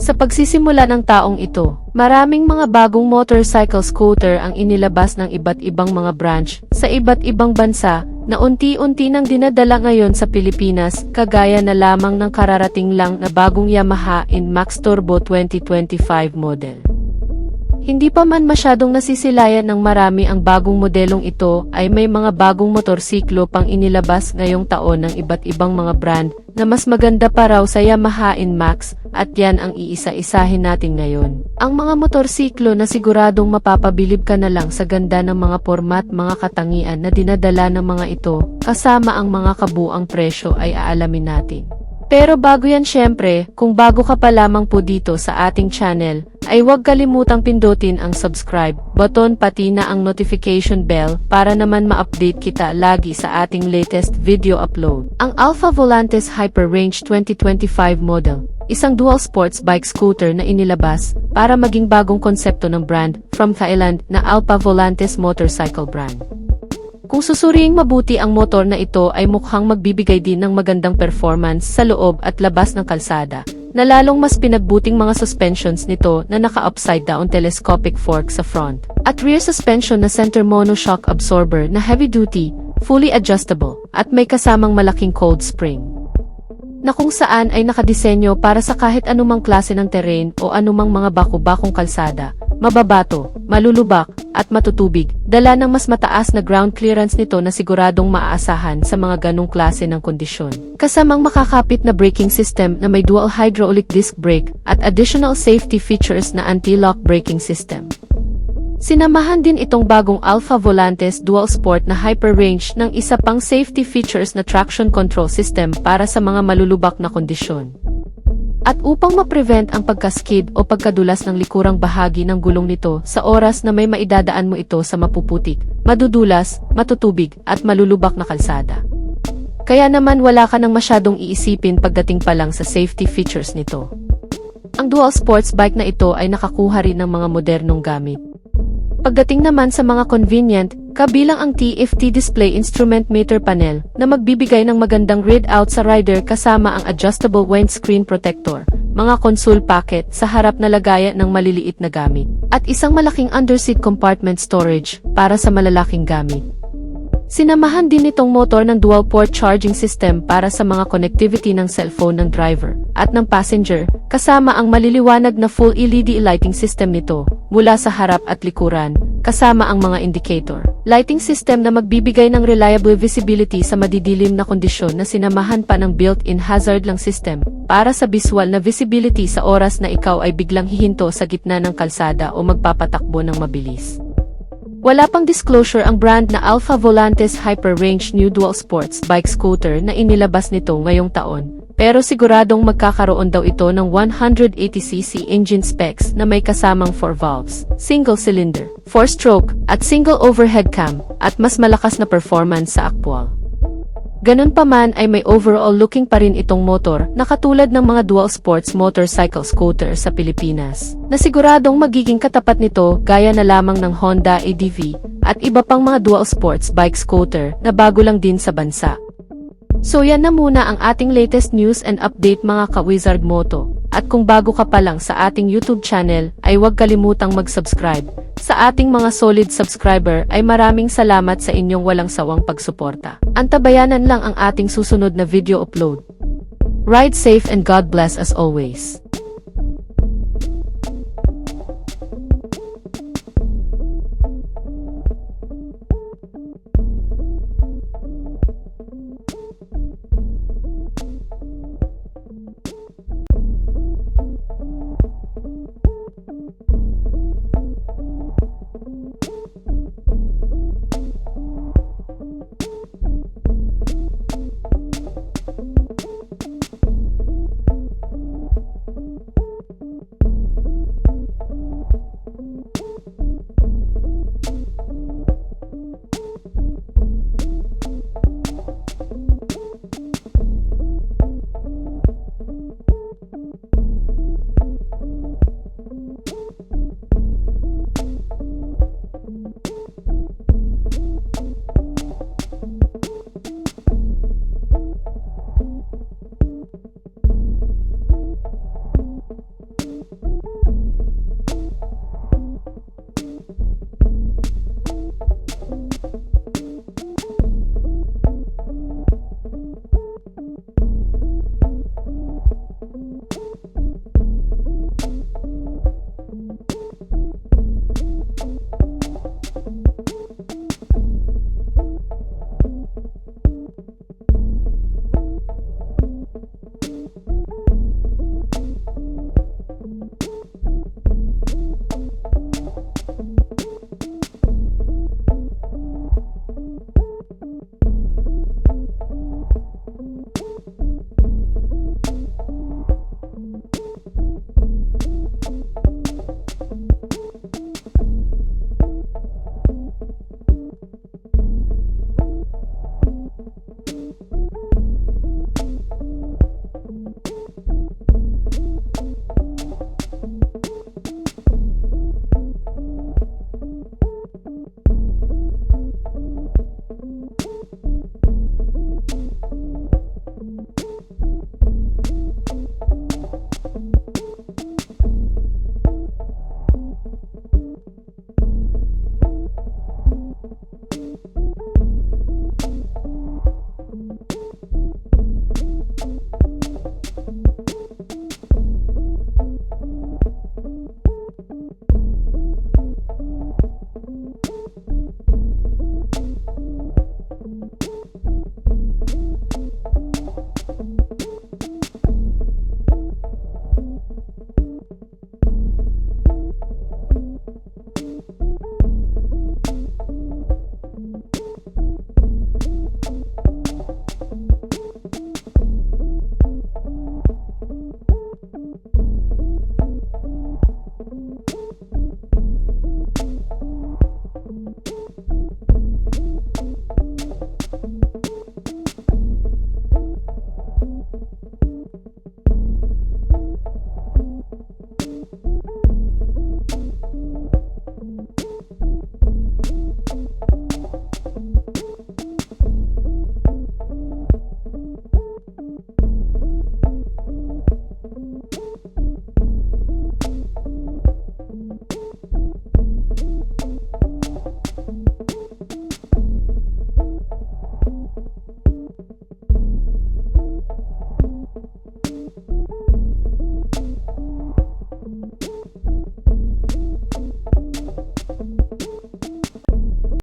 Sa pagsisimula ng taong ito, maraming mga bagong motorcycle scooter ang inilabas ng iba't ibang mga branch sa iba't ibang bansa na unti-unti nang dinadala ngayon sa Pilipinas, kagaya na lamang ng kararating lang na bagong Yamaha NMAX Turbo 2025 model. Hindi pa man masyadong nasisilayan ng marami ang bagong modelong ito, ay may mga bagong motorsiklo pang inilabas ngayong taon ng iba't ibang mga brand na mas maganda pa raw sa Yamaha NMAX, at yan ang iisa-isahin natin ngayon. Ang mga motorsiklo na siguradong mapapabilib ka na lang sa ganda ng mga format, mga katangian na dinadala ng mga ito, kasama ang mga kabuang presyo ay aalamin natin. Pero bago yan, syempre, kung bago ka pa lamang po dito sa ating channel, ay huwag kalimutang pindutin ang subscribe button pati na ang notification bell para naman ma-update kita lagi sa ating latest video upload. Ang Alpha Volantes Hyper Range 2025 model, isang dual sports bike scooter na inilabas para maging bagong konsepto ng brand from Thailand na Alpha Volantes Motorcycle brand. Kung susuriing mabuti, ang motor na ito ay mukhang magbibigay din ng magandang performance sa loob at labas ng kalsada, na lalong mas pinagbuting mga suspensions nito na naka-upside down telescopic fork sa front, at rear suspension na center monoshock absorber na heavy-duty, fully adjustable, at may kasamang malaking cold spring, na kung saan ay nakadisenyo para sa kahit anumang klase ng terrain o anumang mga baku-bakong kalsada, mababato, malulubak, at matutubig, dala ng mas mataas na ground clearance nito na siguradong maaasahan sa mga ganong klase ng kondisyon. Kasamang makakapit na braking system na may dual hydraulic disc brake at additional safety features na anti-lock braking system. Sinamahan din itong bagong Alpha Volantes Dual Sport na Hyper Range ng isa pang safety features na traction control system para sa mga malulubak na kondisyon. At upang ma-prevent ang pagkaskid o pagkadulas ng likurang bahagi ng gulong nito sa oras na may maidadaan mo ito sa mapuputik, madudulas, matutubig, at malulubak na kalsada. Kaya naman wala ka nang masyadong iisipin pagdating pa lang sa safety features nito. Ang dual sports bike na ito ay nakakuha rin ng mga modernong gamit. Pagdating naman sa mga convenient, kabilang ang TFT display instrument meter panel na magbibigay ng magandang readout sa rider kasama ang adjustable windscreen protector, mga console pocket sa harap na lagayan ng maliliit na gamit, at isang malaking underseat compartment storage para sa malalaking gamit. Sinamahan din nitong motor ng dual-port charging system para sa mga connectivity ng cellphone ng driver at ng passenger, kasama ang maliliwanag na full LED lighting system nito mula sa harap at likuran, kasama ang mga indicator lighting system na magbibigay ng reliable visibility sa madidilim na kondisyon, na sinamahan pa ng built-in hazard lang system para sa visual na visibility sa oras na ikaw ay biglang hihinto sa gitna ng kalsada o magpapatakbo ng mabilis. Wala pang disclosure ang brand na Alpha Volantes Hyper Range New Dual Sports Bike Scooter na inilabas nito ngayong taon, pero siguradong magkakaroon daw ito ng 180cc engine specs na may kasamang 4 valves, single cylinder, 4-stroke, at single overhead cam, at mas malakas na performance sa aktwal. Ganun pa man ay may overall looking pa rin itong motor na katulad ng mga dual sports motorcycle scooter sa Pilipinas, na siguradong magiging katapat nito gaya na lamang ng Honda ADV at iba pang mga dual sports bike scooter na bago lang din sa bansa. So yan na muna ang ating latest news and update, mga ka-Wizard Moto, at kung bago ka pa lang sa ating YouTube channel ay huwag kalimutang mag-subscribe. Sa ating mga solid subscriber ay maraming salamat sa inyong walang sawang pagsuporta. Antabayanan lang ang ating susunod na video upload. Ride safe and God bless as always.